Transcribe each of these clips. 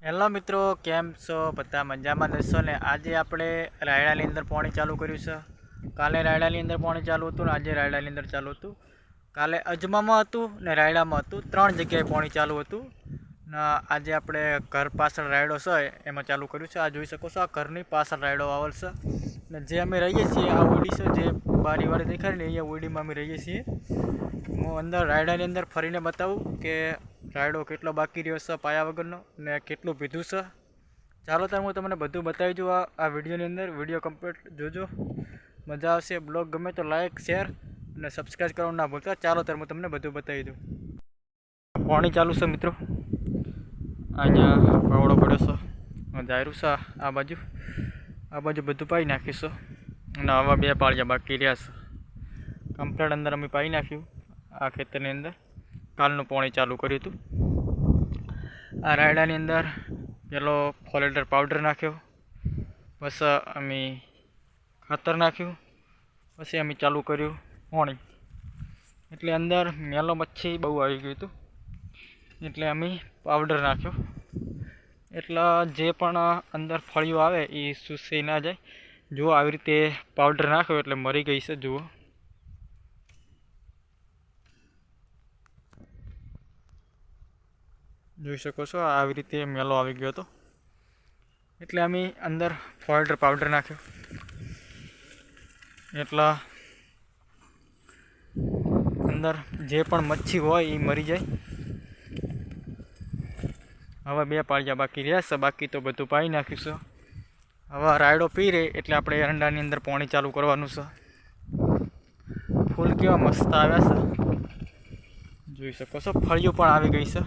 Hello મિત્રો, કેમ છો? બધા મજામાં દસો ને? આજે આપણે રાયડાની અંદર પાણી ચાલુ કર્યું છે. કાલે રાયડાની અંદર પાણી ચાલુ હતું ને આજે રાયડાની અંદર ચાલુ હતું. કાલે અજમામાં હતું ને રાયડામાં હતું, 3 જગ્યાએ પાણી ચાલુ હતું. ને આજે આપણે ઘર પાછળ રાયડો છે એમાં ચાલુ કર્યું છે. આ જોઈ શકો છો, આ ઘરની પાછળ રાયડો આવેલ છે. ને જે અમે રહીએ છીએ આ ઓડી છે, જે બારીવાળી દેખાય ને અહીંયા ઓડીમાં અમે રહીએ છીએ. હું અંદર રાયડાની અંદર ફરીને બતાવું કે રાયડો કેટલો બાકી રહ્યો છે પાયા વગરનો ને કેટલું પીધું છે. ચાલો ત્યારે હું તમને બધું બતાવી દઉં આ વિડીયોની અંદર. વિડીયો કમ્પ્લીટ જોજો, મજા આવશે. બ્લોગ ગમે તો લાઇક, શેર અને સબસ્ક્રાઈબ કરવાનું ના ભૂલતા. ચાલો ત્યારે હું તમને બધું બતાવી દઉં. પાણી ચાલુ છે મિત્રો, અહીંયા પાવડો પડ્યો છે, જાયરું છે આ બાજુ બધું પાઈ નાખીશું. અને આવા 2 પાળિયા બાકી રહ્યા છે. કમ્પ્લીટ અંદર અમે પાઈ નાખ્યું આ ખેતરની અંદર. કાલનું પાણી ચાલુ કર્યું હતું. આ રાયડાની અંદર પેલો ફોલેટર પાવડર નાખ્યો, બસ અમે ખાતર નાખ્યું, પછી અમે ચાલુ કર્યું પાણી. એટલે અંદર મેલો મચ્છી બહુ આવી ગયું હતું એટલે અમે પાવડર નાખ્યો. એટલે જે પણ અંદર ફળીઓ આવે એ સૂસી ના જાય. જુઓ આવી રીતે પાવડર નાખ્યો એટલે મરી ગઈ છે. જુઓ જોઈ શકો છો, આવી રીતે મેલો આવી ગયો હતો. એટલે અમે અંદર ફોલેટર પાવડર નાખ્યો એટલે અંદર જે પણ મચ્છી હોય એ મરી જાય. હવે 2 પાળિયા બાકી રહ્યા છે, બાકી તો બધું પાઈ નાખ્યું છે. હવે રાયડો પી રહે એટલે આપણે એરંડાની અંદર પાણી ચાલુ કરવાનું છે. ફૂલ કેવા મસ્ત આવ્યા છે, જોઈ શકો છો. ફળિયું પણ આવી ગઈ છે,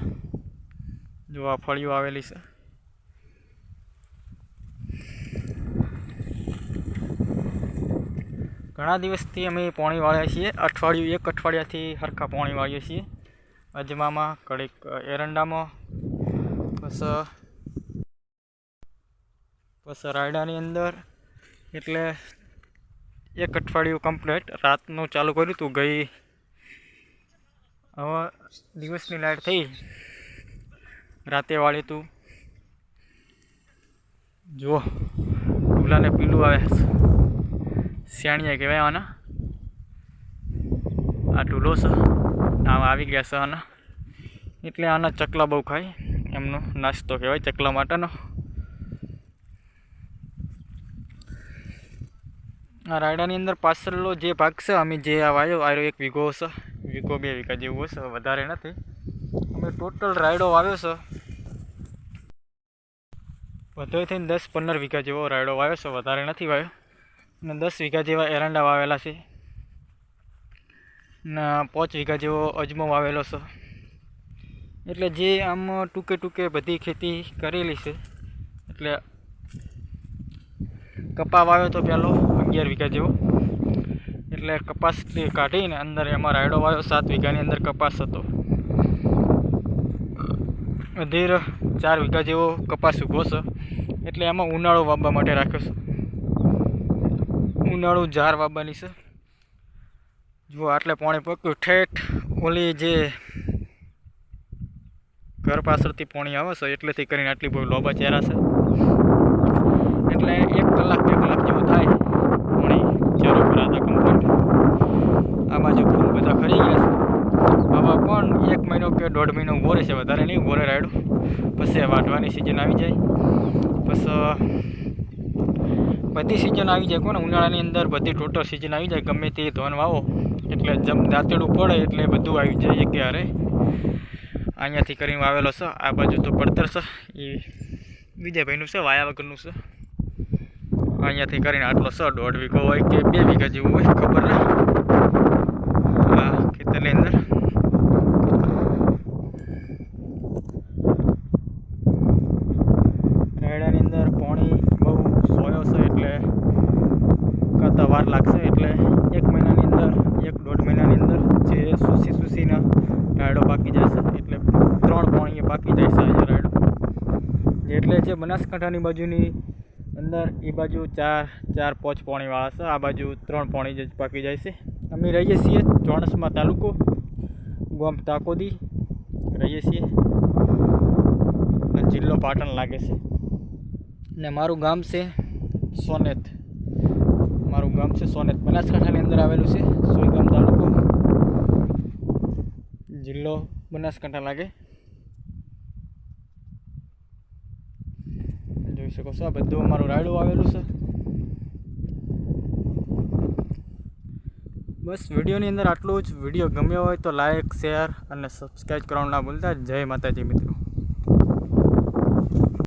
જો આ ફળીઓ આવેલી છે. ઘણા દિવસથી અમે પાણી વાળ્યા છીએ. એક અઠવાડિયાથી સરખા પાણી વાળીએ છીએ. અજમામાં, કડીક એરંડામાં, પછી રાયડાની અંદર. એટલે 1 અઠવાડિયું કમ્પ્લીટ રાતનું ચાલુ કર્યું હતું. હવે દિવસની લાઇટ થઈ, રાતે વાળી હતું. જુઓ ઢૂલાને પીલું આવે, શેણીયા કહેવાય આના. આ ઢૂલો છે, આમાં આવી ગયા છે આના. એટલે આના ચકલા બહુ ખાય, એમનો નાસ્તો કહેવાય ચકલા માટેનો. આ રાયડાની અંદર પાછળનો જે ભાગ છે અમે જે આ વાયો 1 વીઘો છે, 2 વીઘા જેવું હશે, વધારે નથી. અમે ટોટલ રાયડો વાવ્યો છે, વધુ થઈને 10-15 વીઘા જેવો રાયડો વાવ્યો છે, વધારે નથી વાવ્યો. અને 10 વીઘા જેવા એરંડા વાવેલા છે ને 5 વીઘા જેવો અજમો વાવેલો છે. એટલે જે આમ ટૂંકે બધી ખેતી કરેલી છે. એટલે કપા વાવ્યો તો પહેલો 11 વીઘા જેવો, એટલે કપાસથી કાઢીને અંદર એમાં રાયડો વાવ્યો. 7 વીઘાની અંદર કપાસ હતો. અધીર 4 વીઘા જેવો કપાસ ઊભો છે. એટલે એમાં ઉનાળો વાવવા માટે રાખ્યો છે. ઉનાળુ જાર વાવવાની છે. જુઓ આટલે પાણી પક્યું, ઠેઠ ઓલી જે ઘર પાછળથી પાણી આવે છે એટલેથી કરીને આટલી બહુ લોબા ચહેરા છે. એટલે 1 કલાક 2 કલાક જેવું થાય પાણી ચેરો ભરાતા કમ્પ્લીટ. આ બાજુ ફૂલ બધા ખરી ગયા છે. હવે પણ 1 મહિનો કે 1.5 મહિનો ઊભો રહેશે, વધારે નહીં ઊભો રહે રાયડો. પછી વાઢવાની સિઝન આવી જાય, પછી બધી સિઝન આવી જાય. કોને ઉનાળાની અંદર બધી ટોટલ સિઝન આવી જાય. ગમે તે ધોન વાવો એટલે દાંતેડું પડે એટલે બધું આવી જાય ક્યારે. અહીંયાથી કરીને વાવેલો છે. આ બાજુ તો પડતર છે, એ વિજયભાઈનું છે, વાયા વગરનું છે. અહીંયાથી કરીને આટલો છે, 1.5 વીઘો હોય કે 2 વીઘા જેવું હોય, ખબર નહીં. આ ખેતરની અંદર રાયડાની અંદર પાણી બહુ સોયો છે એટલે કરતાં વાર લાગશે. એટલે 1 મહિનાની અંદર 1-1.5 મહિનાની અંદર જે સૂસીને રાયડો પાકી જશે. એટલે 3 પાણીએ પાકી જાય છે અહીંયા રાયડો. એટલે જે બનાસકાંઠાની બાજુની અંદર એ બાજુ 4-5 પાણીવાળા છે, આ બાજુ 3 પાણી જ પાકી જાય છે. અમે રહીએ છીએ ચોણસમાં તાલુકો, ગામ તાકોદી રહીએ છીએ. અને જિલ્લો પાટણ લાગે છે. ને મારું ગામ છે સોનેત. મારું ગામ છે સોનેત, બનાસકાંઠાની અંદર આવેલું છે. સોયગામ તાલુકો, જિલ્લો બનાસકાંઠા લાગે. જોઈ શકો છો આ બધું અમારું રાયડું આવેલું છે. બસ વિડીયોની અંદર આટલું જ. વિડીયો ગમ્યો હોય તો લાઈક, શેર અને સબસ્ક્રાઈબ કરવાનું ના ભૂલતા. જય માતાજી મિત્રો.